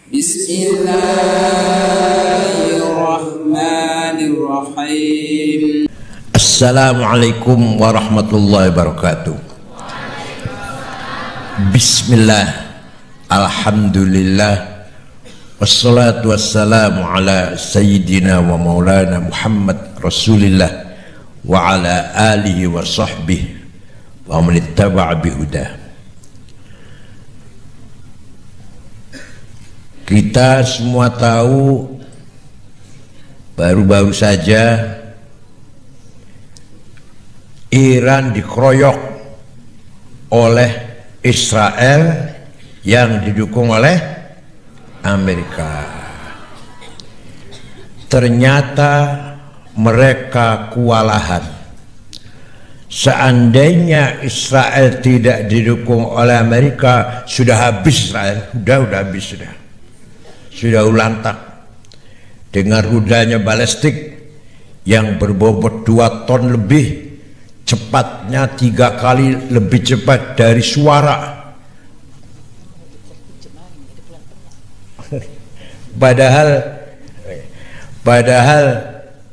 Bismillahirrahmanirrahim. Assalamualaikum warahmatullahi wabarakatuh. Bismillah, alhamdulillah, wassalatu wassalamu ala sayyidina wa maulana Muhammad Rasulillah wa ala alihi wa sahbihi wa man ittaba'a bihudah. Kita semua tahu baru-baru saja Iran dikeroyok oleh Israel yang didukung oleh Amerika. Ternyata mereka kewalahan. Seandainya Israel tidak didukung oleh Amerika, sudah habis Israel, sudah habis sudah ulantak dengan rudanya balistik yang berbobot 2 ton lebih, cepatnya 3 kali lebih cepat dari suara. Padahal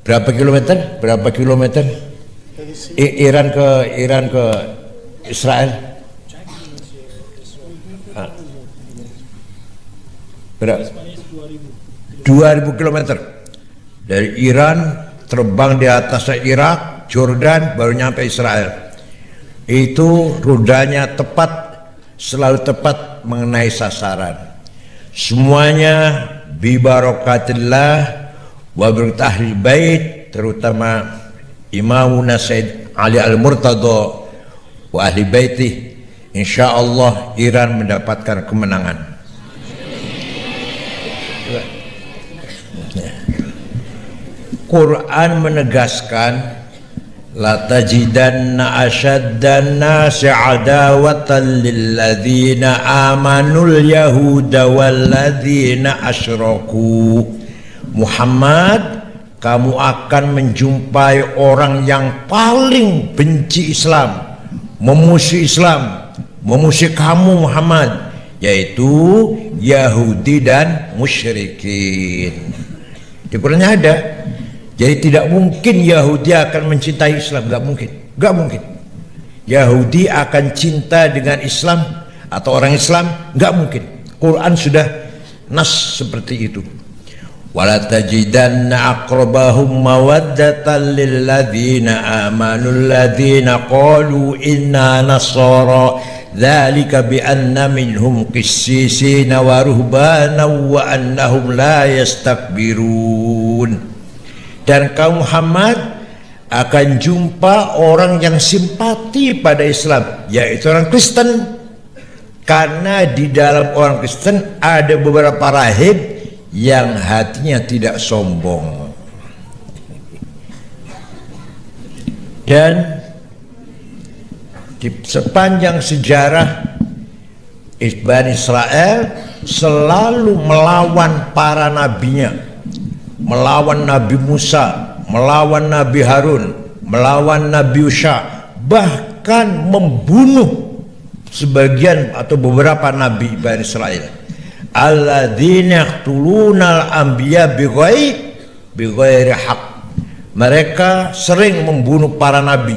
berapa kilometer Iran ke Israel? Berapa? 2000 km dari Iran, terbang di atasnya Irak, Jordan, baru nyampe Israel. Itu rudanya tepat, selalu tepat mengenai sasaran. Semuanya bibarakatillah wa berkat ahli bait, terutama Imamuna Said Ali Al-Murtada wa ahli baitih. Insyaallah Iran mendapatkan kemenangan. Quran menegaskan la tajidanna asyaddan nasi adawatan lilladzina amanul yahuda walladzina asyraku. Muhammad, kamu akan menjumpai orang yang paling benci Islam, memusuhi Islam, memusuhi kamu Muhammad, yaitu Yahudi dan musyrikin. Di Qurannya ada. Jadi tidak mungkin Yahudi akan mencintai Islam, nggak mungkin. Yahudi akan cinta dengan Islam atau orang Islam, nggak mungkin. Quran sudah nas seperti itu. Wala tajidanna aqrabahum mawaddatan lilladzina amanu alladzina qalu inna nasara dzalika bi anna minhum qissisina wa ruhbana wa annahum la yastakbirun. Dan kaum Muhammad akan jumpa orang yang simpati pada Islam, yaitu orang Kristen, karena di dalam orang Kristen ada beberapa rahib yang hatinya tidak sombong. Dan di sepanjang sejarah Bani Israel selalu melawan para nabinya, melawan Nabi Musa, melawan Nabi Harun, melawan Nabi Yusha, bahkan membunuh sebagian atau beberapa nabi Bani Israel. Alladzina yaqtulunal anbiya bighairi haq. Mereka sering membunuh para nabi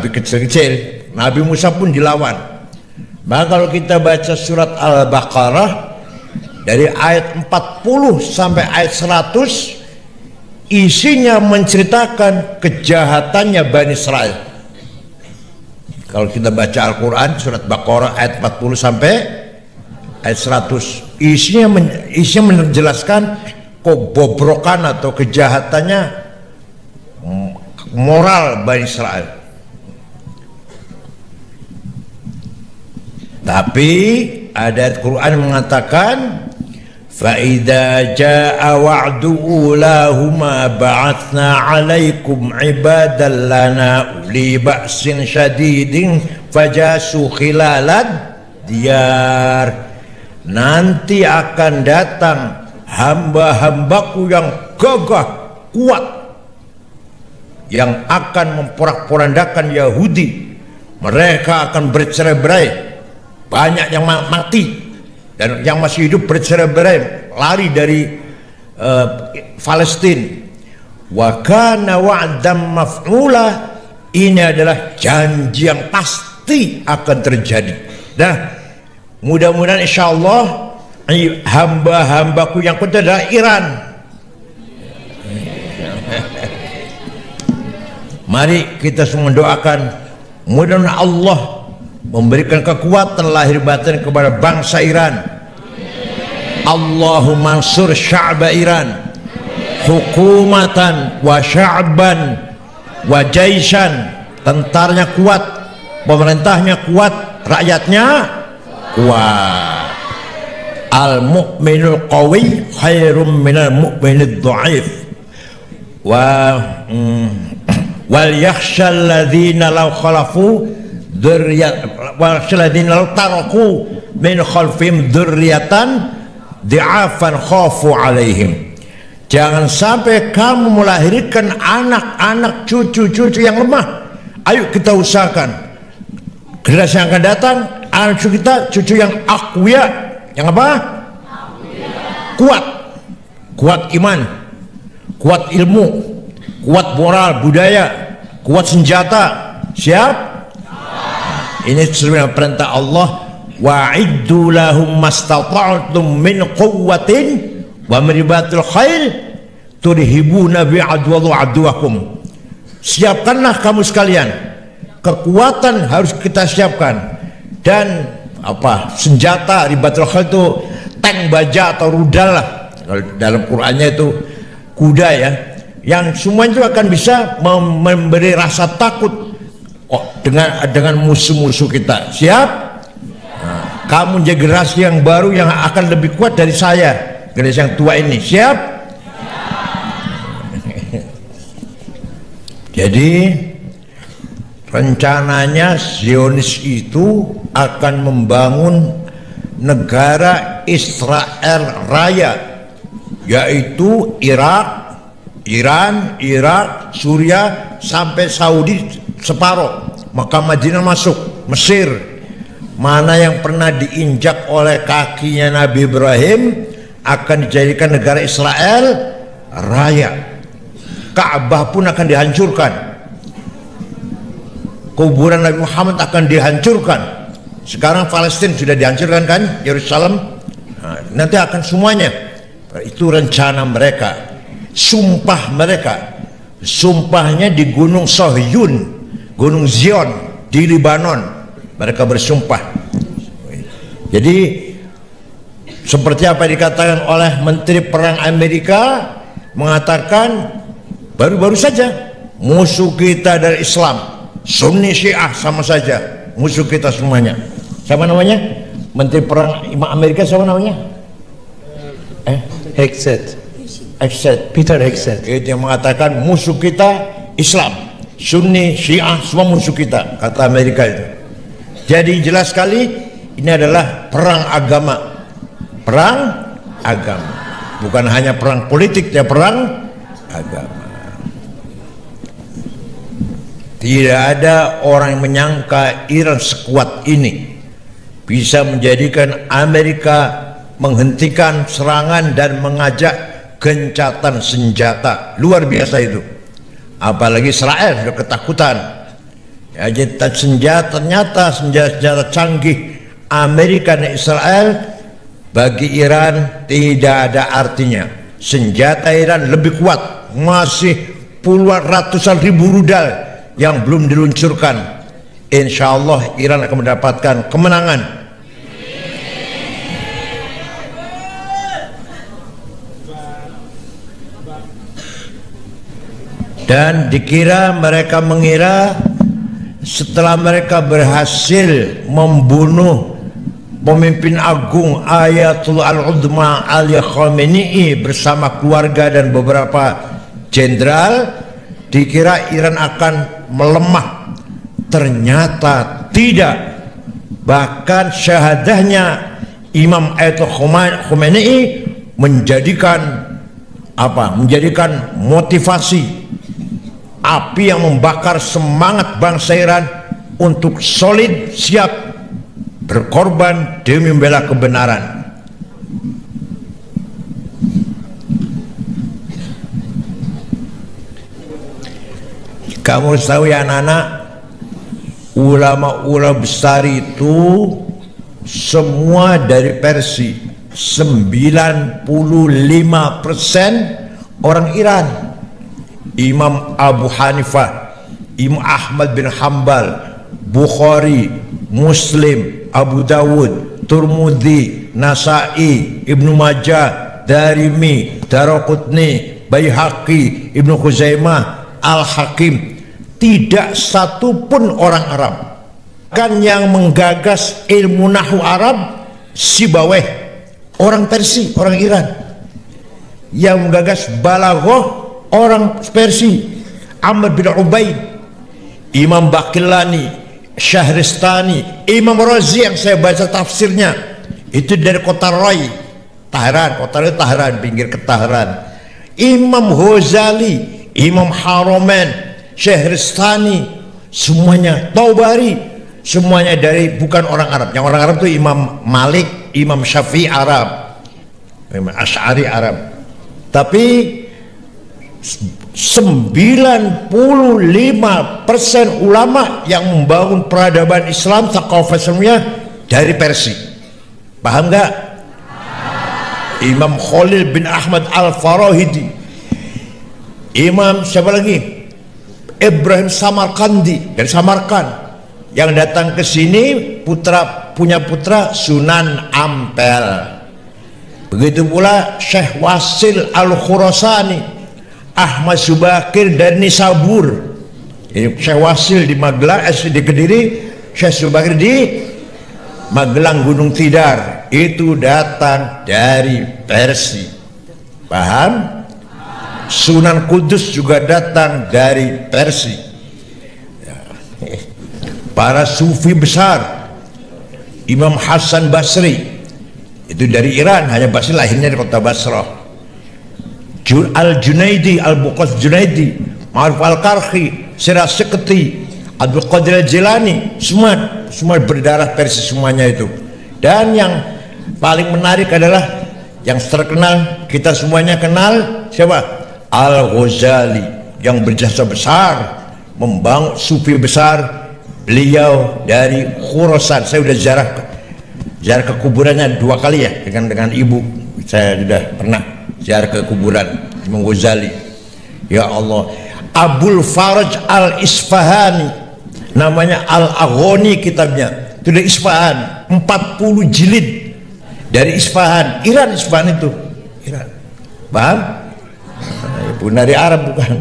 kecil-kecil. Nabi Musa pun dilawan. Maka kalau kita baca surat Al-Baqarah dari ayat 40 sampai ayat 100, isinya menceritakan kejahatannya Bani Israel. Kalau kita baca Al-Quran surat Baqarah ayat 40 sampai ayat 100, isinya menjelaskan kebobrokan atau kejahatannya moral Bani Israel. Tapi ada Quran mengatakan فَإِذَا جَاءَ وَعْدُ أُولَاهُمَا بَعَثْنَا عَلَيْكُمْ عِبَادًا لَنَا أُولِي بَأْسٍ شَدِيدٍ فَجَاسُوا خِلَالَ الدِّيَارِ. Nanti akan datang hamba-hambaku yang gagah kuat, yang akan memporak-porandakan Yahudi. Mereka akan bercerai-berai, banyak yang mati. dan yang masih hidup bercerai-berai lari dari Palestina. Wa kana wa'dan maf'ula, ini adalah janji yang pasti akan terjadi. Nah, mudah-mudahan insyaallah hamba-hambaku yang kuat adalah Iran. Mari kita semua doakan mudah-mudahan Allah memberikan kekuatan lahir batin kepada bangsa Iran. Allahumma ansur sya'ba Iran hukumatan wa sya'ban wa jaisan, tentaranya kuat, pemerintahnya kuat, rakyatnya kuat. Al mu'minul qawi khairum minal mu'minid dha'if wal yakhshal ladzina law khalafu wal taraku min khalfihim dzurriatan di'afan khafu alaihim. Jangan sampai kamu melahirkan anak-anak, cucu-cucu yang lemah. Ayo kita usahakan generasi yang akan datang, anak cucu kita cucu yang aqwiya, yang apa? Kuat, kuat iman, kuat ilmu, kuat moral budaya, kuat senjata. Siap? Ini sebenarnya perintah Allah, wa'iddu lahum mastata'tum min quwwatin wa min ribatil khail turhibuna bi'adwa aduwakum. Siapkanlah kamu sekalian, kekuatan harus kita siapkan, dan apa, senjata ribatul khail itu tank baja atau rudal lah, dalam Qur'annya itu kuda ya, yang semua itu akan bisa memberi rasa takut dengan musuh-musuh kita. Siap? Nah, kamu menjadi generasi yang baru yang akan lebih kuat dari saya, generasi yang tua ini. Siap? Jadi rencananya Zionis itu akan membangun negara Israel Raya, yaitu Irak, Iran, Irak, Suriah sampai Saudi separuh, Makkah Madinah masuk, Mesir. Mana yang pernah diinjak oleh kakinya Nabi Ibrahim akan dijadikan negara Israel Raya. Ka'bah pun akan dihancurkan, kuburan Nabi Muhammad akan dihancurkan. Sekarang Palestina sudah dihancurkan kan, Yerusalem. Nah, nanti akan semuanya. Itu rencana mereka, sumpah mereka. Sumpahnya di Gunung Sohyun, Gunung Zion di Lebanon. Mereka bersumpah. Jadi seperti apa dikatakan oleh Menteri Perang Amerika, mengatakan baru-baru saja musuh kita dari Islam, Sunni Syiah sama saja musuh kita semuanya. Siapa namanya? Menteri Perang Amerika siapa namanya? Hegseth. Peter Hegseth. Itu yang mengatakan musuh kita Islam, Sunni Syiah semua musuh kita, kata Amerika itu. Jadi jelas sekali ini adalah perang agama. Perang agama, bukan hanya perang politik, ya perang agama. Tidak ada orang yang menyangka Iran sekuat ini bisa menjadikan Amerika menghentikan serangan dan mengajak gencatan senjata. Luar biasa itu. Apalagi Israel sudah ketakutan. Ya, ternyata senjata canggih Amerika dan Israel bagi Iran tidak ada artinya. Senjata Iran lebih kuat, masih puluhan ratusan ribu rudal yang belum diluncurkan. Insya Allah Iran akan mendapatkan kemenangan. Dan mereka mengira setelah mereka berhasil membunuh pemimpin agung Ayatullah Al-Udma Ali Khamenei bersama keluarga dan beberapa jenderal, dikira Iran akan melemah. Ternyata tidak. Bahkan syahadahnya Imam Ayatollah Khamenei menjadikan motivasi, api yang membakar semangat bangsa Iran untuk solid, siap berkorban demi membela kebenaran. Kamu harus tahu ya anak-anak, ulama-ulama besar itu semua dari Persia. 95% orang Iran. Imam Abu Hanifah, Imam Ahmad bin Hanbal, Bukhari, Muslim, Abu Dawud, Turmudi, Nasai, Ibnu Majah, Darimi, Daraqutni, Baihaqi, Ibnu Khuzaimah, Al-Hakim, tidak satu pun orang Arab. Kan yang menggagas ilmu nahwu Arab Sibawayh, orang Persia, orang Iran. Yang menggagas balaghah, orang Persia, Amr bin Ubaid. Imam Baqillani, Syahristani, Imam Razi yang saya baca tafsirnya itu dari kota Rai, Tahran, kota Rai Tahran, pinggir ke Tahran. Imam Ghazali, Imam Haramain, Syahristani, semuanya Taubari, semuanya dari bukan orang Arab. Yang orang Arab itu Imam Malik, Imam Syafi'i Arab, Imam Asy'ari Arab. Tapi 95% ulama yang membangun peradaban Islam, thaqafah Islamiyah dari Persia. Paham nggak? Imam Khalil bin Ahmad Al-Farahidi, Imam siapa lagi? Ibrahim Samarkandi dari Samarkand, yang datang ke sini punya putra Sunan Ampel. Begitu pula Syekh Wasil Al-Khurasani, Ahmad Subakir dari Nisabur. Syekh Wasil di Magelang, di Kediri, Syekh Subakir di Magelang Gunung Tidar, itu datang dari Persia. Paham? Sunan Kudus juga datang dari Persia. Para sufi besar, Imam Hasan Basri itu dari Iran, hanya Basri lahirnya di kota Basrah. Al-Junaidi, Al-Buqas Junaidi, Ma'ruf Al-Karhi, Siraj Sekti, Abdul Qadir Al-Jilani, semua berdarah Persia semuanya itu. Dan yang paling menarik adalah yang terkenal, kita semuanya kenal, siapa? Al-Ghazali, yang berjasa besar membangun sufi besar. Beliau dari Khurasan. Saya sudah ziarah ke kuburannya 2 kali ya, dengan ibu saya sudah pernah ziarah ke kuburan Imam Ghazali. Ya Allah. Abul Faraj Al-Isfahani, namanya Al-Aghani kitabnya, itu dari Isfahan, 40 jilid dari Isfahan, Iran. Isfahan itu Iran. Paham? Bukan dari Arab, bukan.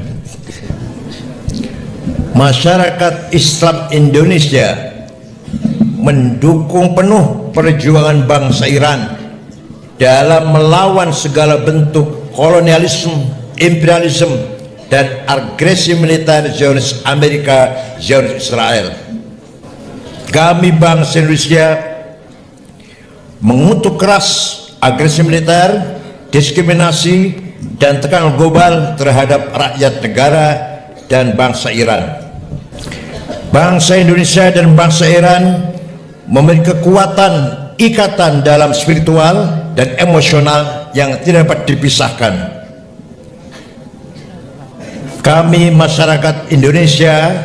Masyarakat Islam Indonesia mendukung penuh perjuangan bangsa Iran dalam melawan segala bentuk kolonialisme, imperialisme, dan agresi militer Zionis Amerika, Zionis Israel. Kami bangsa Indonesia mengutuk keras agresi militer, diskriminasi, dan tekanan global terhadap rakyat negara dan bangsa Iran. Bangsa Indonesia dan bangsa Iran memiliki kekuatan ikatan dalam spiritual dan emosional yang tidak dapat dipisahkan. Kami masyarakat Indonesia,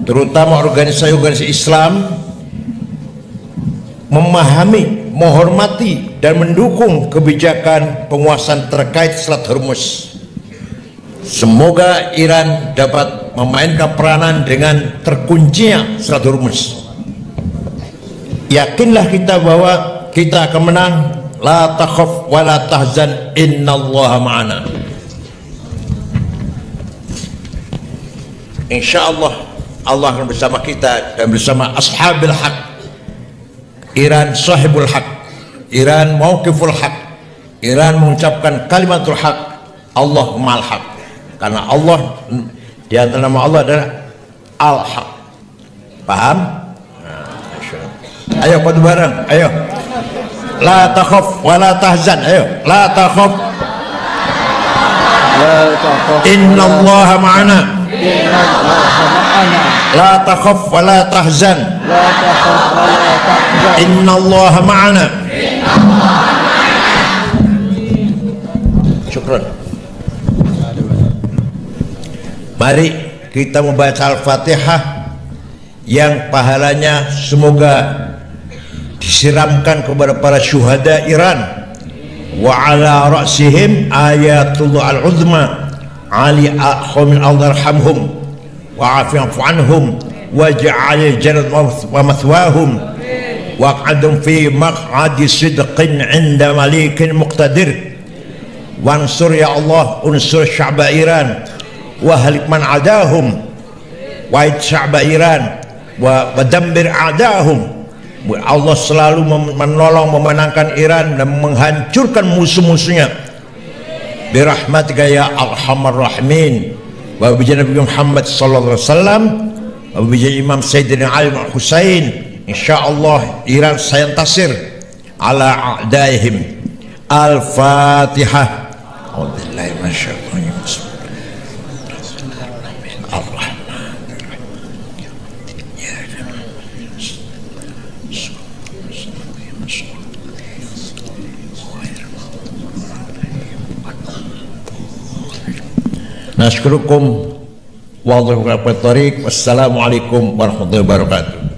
terutama organisasi-organisasi Islam, memahami, menghormati, dan mendukung kebijakan penguasaan terkait Selat Hormuz. Semoga Iran dapat memainkan peranan dengan terkuncinya Selat Hormuz. Yakinlah kita bahwa kita akan menang. La takhaf wa la tahzan, innallaha ma'ana. Insyaallah Allah akan bersama kita dan bersama ashabil haq. Iran sahibul haq, Iran mauqiful haq, Iran mengucapkan kalimatul haq, Allah ma'al haq. Karena Allah, di antara nama Allah adalah Al-Haq. Paham? Ayo padu bareng, ayo. La takhaf wa la tahzan, ayo. La takhaf. Innallaha ma'ana. La takhaf wa la tahzan. Innallaha ma'ana. Syukran. Mari kita membaca Al-Fatihah yang pahalanya semoga disiramkan kepada para syuhada Iran, wa ala ra'sihim ayatullah al-uzma ali ahmin aldarhamhum wa afi'fu anhum wa ja'alil jannat wa mathwahum wa qadum fi maq'adi sidqin 'inda malikin muqtadir. Wansur ya Allah unsur sya'ba Iran wa halik man adahum wa sya'ba Iran wa dammir a'dahum. Allah selalu menolong memenangkan Iran dan menghancurkan musuh-musuhnya. Birahmatika ya arhamar rahimin. Wa bi Nabi Muhammad sallallahu alaihi wasallam wa bi Imam Sayyidina Ali bin Husain. Insyaallah Iran sayantasir ala a'daihim. Al-Fatihah. Alhamdulillah masyaallah. Nashkurukum wallahu a'lam. Wassalamualaikum warahmatullahi wabarakatuh.